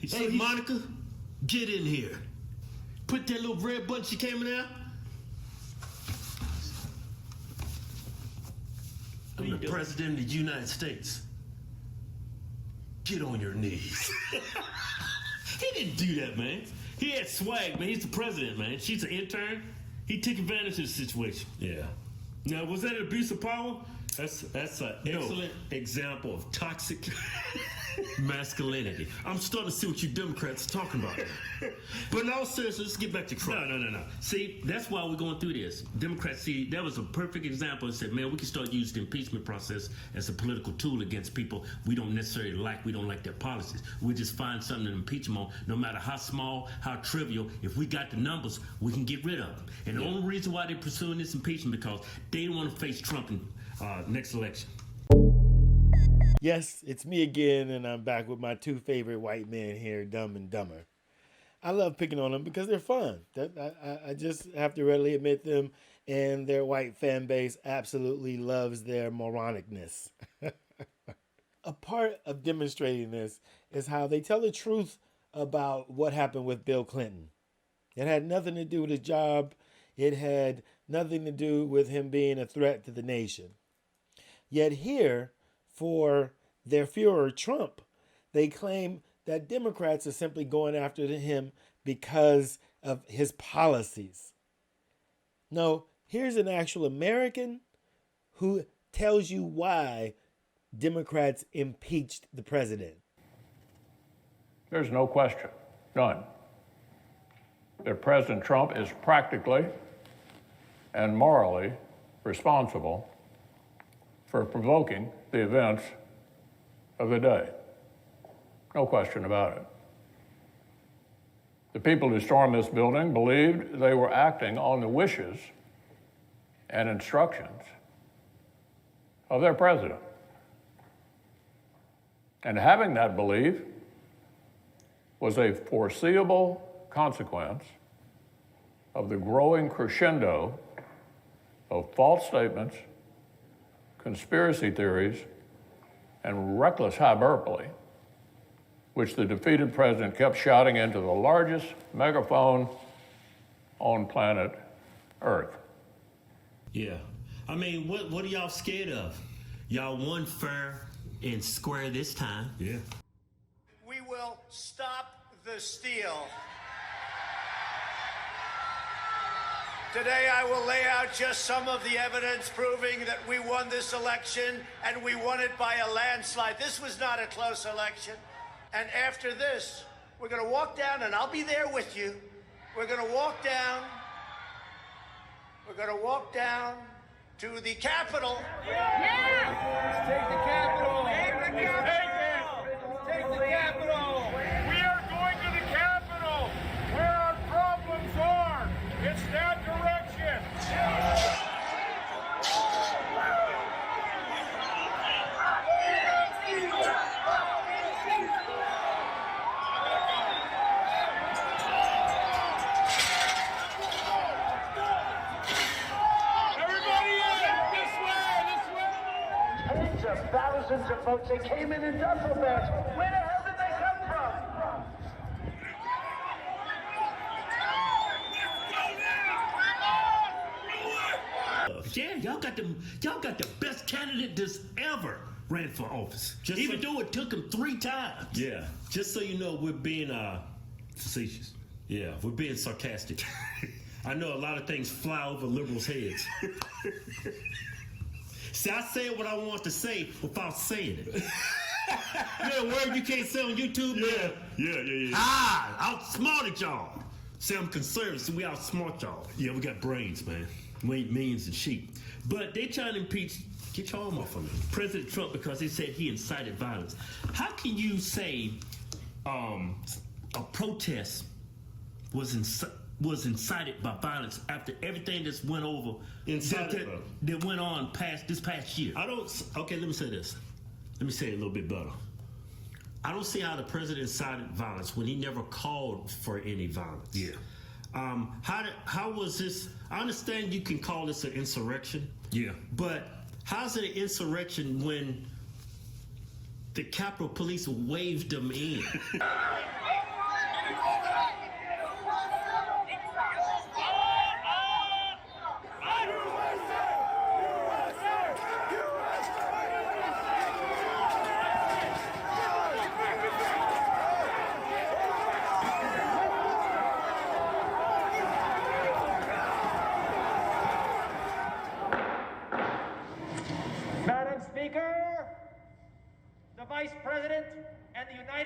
Hey, Monica, get in here. Put that little red button she came in there. I'm the President of the United States. Get on your knees. He didn't do that, man. He had swag, man. He's the president, man. She's an intern. He took advantage of the situation. Yeah. Now, was that an abuse of power? That's an excellent example of toxic masculinity. I'm starting to see what you Democrats are talking about. But in all seriousness, let's get back to Trump. No. See, that's why we're going through this. Democrats, see, that was a perfect example and said, man, we can start using the impeachment process as a political tool against people we don't necessarily like. We don't like their policies. We just find something to impeach them on, no matter how small, how trivial. If we got the numbers, we can get rid of them. And the only reason why they're pursuing this impeachment because they don't want to face Trump in next election. Yes, it's me again, and I'm back with my two favorite white men here, Dumb and Dumber. I love picking on them because they're fun. I just have to readily admit them, and their white fan base absolutely loves their moronicness. A part of demonstrating this is how they tell the truth about what happened with Bill Clinton. It had nothing to do with his job. It had nothing to do with him being a threat to the nation. Yet here, for their Führer, Trump, they claim that Democrats are simply going after him because of his policies. No, here's an actual American who tells you why Democrats impeached the president. There's no question, none, that President Trump is practically and morally responsible for provoking the events of the day. No question about it. The people who stormed this building believed they were acting on the wishes and instructions of their president. And having that belief was a foreseeable consequence of the growing crescendo of false statements, conspiracy theories, and reckless hyperbole, which the defeated president kept shouting into the largest megaphone on planet Earth. Yeah. I mean, what are y'all scared of? Y'all won fair and square this time. Yeah. We will stop the steal. Today, I will lay out just some of the evidence proving that we won this election, and we won it by a landslide. This was not a close election. And after this, we're going to walk down, and I'll be there with you. We're going to walk down. We're going to walk down to the Capitol. Yeah! Let's take the Capitol. Take the Capitol. Take the Capitol. We are going to the Capitol, where our problems are. It's that direction. Everybody in! This way! Tens of thousands of votes. They came in duffel bags. Where the hell did they come from? Yeah, y'all got the best candidate that's ever ran for office. Even though it took him 3 times. Yeah. Just so you know, we're being facetious. Yeah, we're being sarcastic. I know a lot of things fly over liberals' heads. See, I said what I want to say without saying it. You know a word you can't say on YouTube, man? Yeah. Outsmarted y'all. Say I'm conservative, so we outsmart y'all. Yeah, we got brains, man. We ain't millions and sheep. But they trying to impeach, get your arm off of me, President Trump because they said he incited violence. How can you say a protest was incited by violence after everything that's went over that went on this past year? Okay, let me say this. Let me say it a little bit better. I don't see how the president incited violence when he never called for any violence. Yeah. How was this? I understand you can call this an insurrection. Yeah. But how's it an insurrection when the Capitol Police waved them in?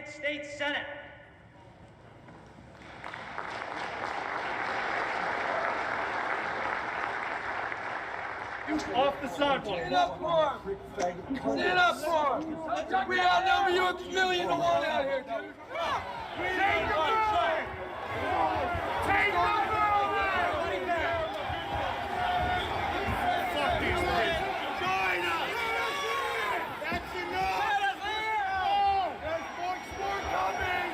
United States Senate. Off the sidewalk. Stand up for him. Stand up for him. We outnumber you a million to one out here, dude. Take the building! Take the building! Fuck these people. Join us! That's enough! There's more coming!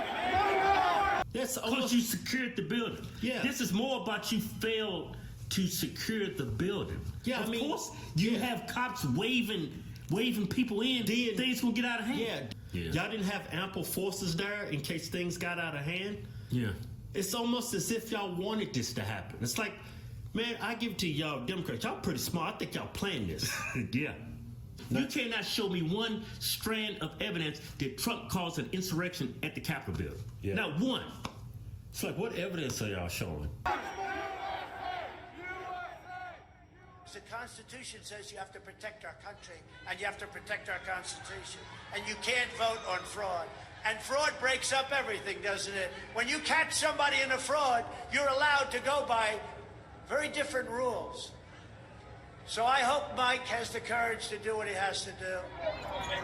That's because you secured the building. Yeah. This is more about you failed to secure the building. Yeah, of I mean, course, you have cops waving people in. Then- things will get out of hand. Yeah. Y'all didn't have ample forces there in case things got out of hand. Yeah. It's almost as if y'all wanted this to happen. It's like, man, I give it to y'all Democrats. Y'all pretty smart. I think y'all planned this. Yeah. You cannot show me one strand of evidence that Trump caused an insurrection at the Capitol building. Yeah. Not one. It's like, what evidence are y'all showing? The Constitution says you have to protect our country and you have to protect our Constitution. And you can't vote on fraud. And fraud breaks up everything, doesn't it? When you catch somebody in a fraud, you're allowed to go by very different rules. So I hope Mike has the courage to do what he has to do.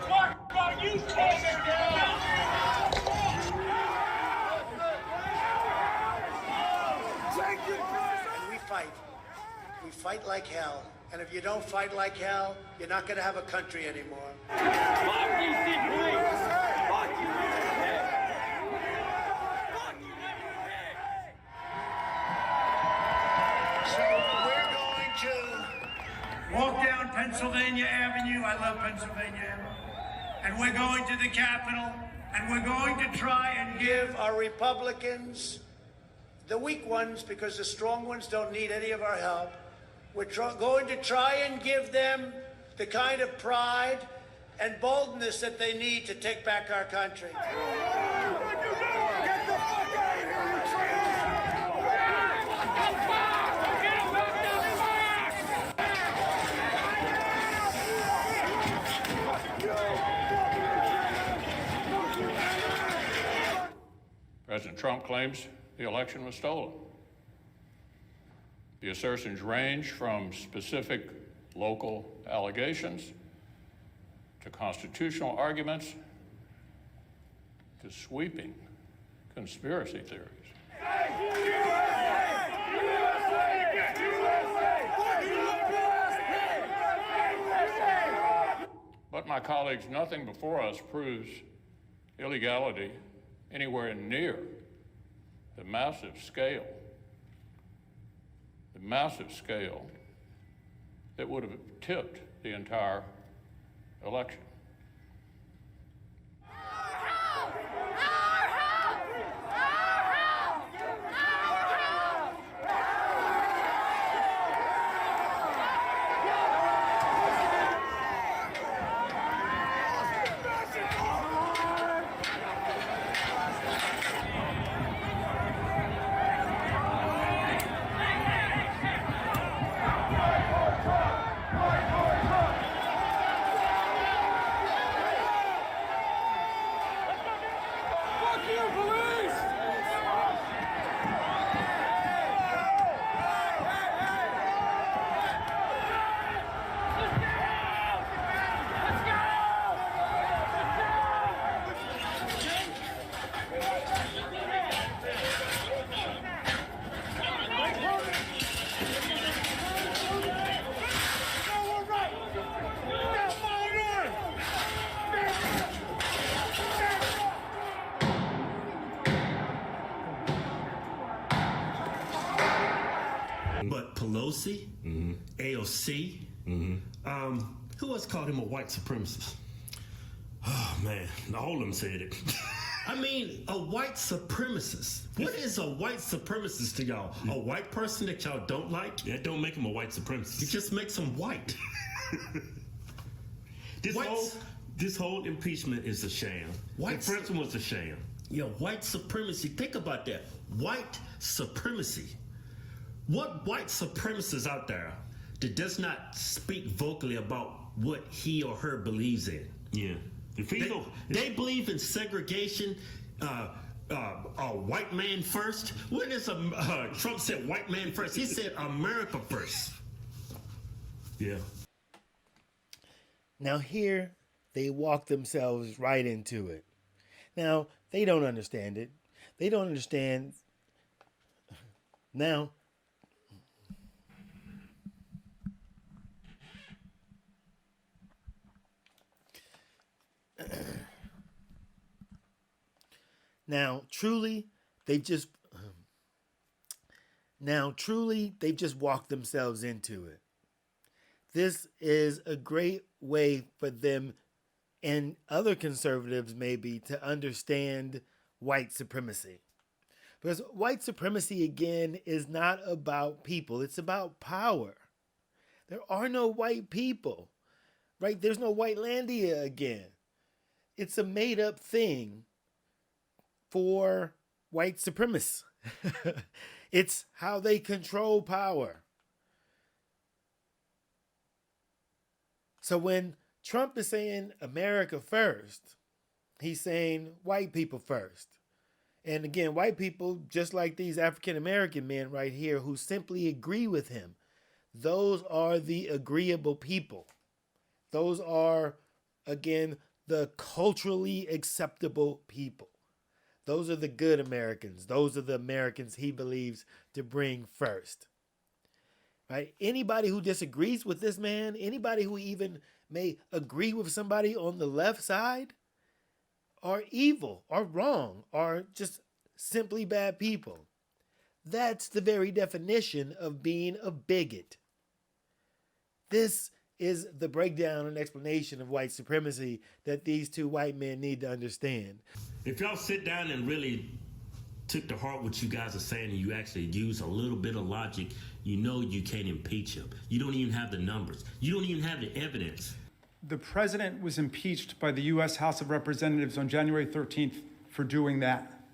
Talk about you taking down! And we fight. We fight like hell. And if you don't fight like hell, you're not going to have a country anymore. Fuck you, Fuck you, So we're going to walk down Pennsylvania Avenue. I love Pennsylvania Avenue. And we're going to the Capitol. And we're going to try and give our Republicans, the weak ones, because the strong ones don't need any of our help. We're going to try and give them the kind of pride and boldness that they need to take back our country. Get the fuck out of here, you traitors! President Trump claims the election was stolen. The assertions range from specific local allegations to constitutional arguments to sweeping conspiracy theories. But my colleagues, nothing before us proves illegality anywhere near the massive scale that would have tipped the entire election. But Pelosi, AOC, who else called him a white supremacist? Oh, man, all of them said it. I mean, a white supremacist. What is a white supremacist to y'all? A white person that y'all don't like? That don't make him a white supremacist. It just makes them white. This whole impeachment is a sham. White The first one was a sham. Yeah, white supremacy. Think about that. White supremacy. What white supremacist out there that does not speak vocally about what he or her believes in? Yeah. If he's They believe in segregation. White man first. When is Trump said white man first? He said America first. yeah. Now here, they walk themselves right into it. Now, they don't understand it. They don't understand. Now, truly, they've just walked themselves into it. This is a great way for them and other conservatives maybe to understand white supremacy. Because white supremacy, again, is not about people. It's about power. There are no white people, right? There's no Whitelandia again. It's a made-up thing for white supremacists. It's how they control power. So when Trump is saying America first, he's saying white people first. And again, white people, just like these African American men right here who simply agree with him, those are the agreeable people. Those are, again, the culturally acceptable people. Those are the good Americans. Those are the Americans he believes to bring first. Right? Anybody who disagrees with this man, anybody who even may agree with somebody on the left side, are evil, are wrong, are just simply bad people. That's the very definition of being a bigot. This is the breakdown and explanation of white supremacy that these two white men need to understand. If y'all sit down and really took to heart what you guys are saying and you actually use a little bit of logic, you know you can't impeach him. You don't even have the numbers. You don't even have the evidence. The president was impeached by the U.S. House of Representatives on January 13th for doing that.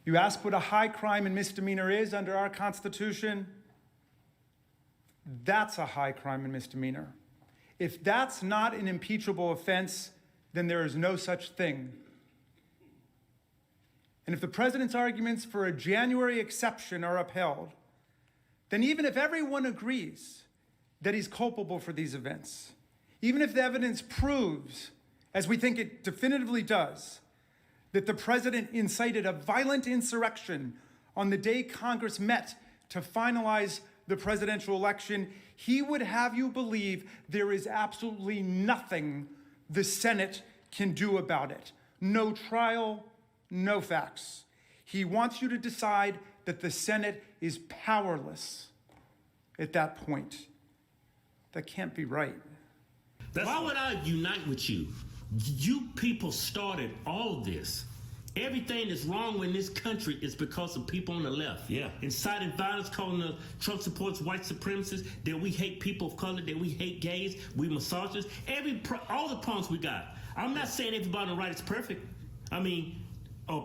You ask what a high crime and misdemeanor is under our Constitution? That's a high crime and misdemeanor. If that's not an impeachable offense, then there is no such thing. And if the president's arguments for a January exception are upheld, then even if everyone agrees that he's culpable for these events, even if the evidence proves, as we think it definitively does, that the president incited a violent insurrection on the day Congress met to finalize the presidential election, he would have you believe there is absolutely nothing the Senate can do about it. No trial, no facts. He wants you to decide that the Senate is powerless at that point. That can't be right. Why would I unite with you? You people started all of this. Everything that's wrong in this country is because of people on the left. Yeah. Inciting violence, calling the Trump supports white supremacists, that we hate people of color, that we hate gays, we misogynist. All the problems we got. I'm not saying everybody on the right is perfect.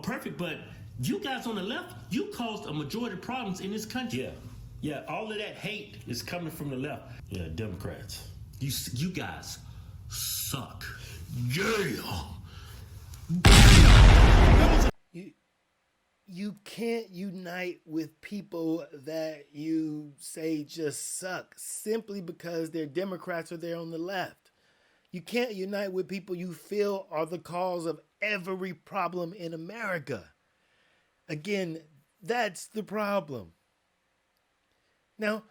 Perfect, but you guys on the left, you caused a majority of problems in this country. Yeah, all of that hate is coming from the left. Yeah, Democrats. You guys suck. Yeah. You can't unite with people that you say just suck simply because they're Democrats or they're on the left. You can't unite with people you feel are the cause of every problem in America. Again, that's the problem. Now,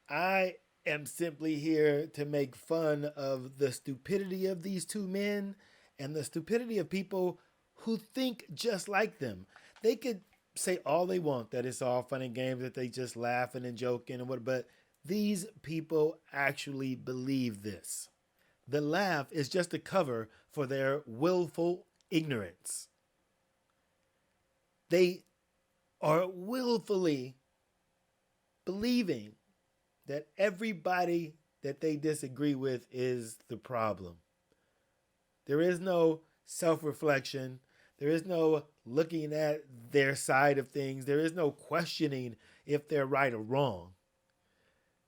I am simply here to make fun of the stupidity of these two men and the stupidity of people who think just like them. They could say all they want, that it's all fun and games, that they just laughing and joking and what, but these people actually believe this. The laugh is just a cover for their willful ignorance. They are willfully believing that everybody that they disagree with is the problem. There is no self-reflection. There is no looking at their side of things. There is no questioning if they're right or wrong.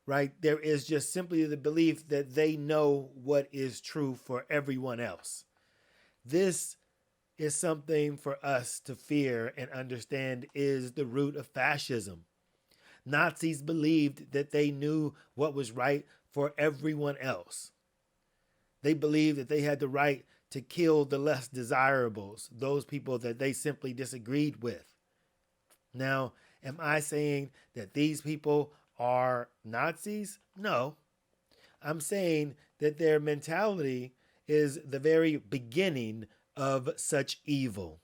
right? There is just simply the belief that they know what is true for everyone else. This is something for us to fear and understand is the root of fascism. Nazis believed that they knew what was right for everyone else. They believed that they had the right to kill the less desirables, those people that they simply disagreed with. Now, am I saying that these people are Nazis? No. I'm saying that their mentality is the very beginning of such evil.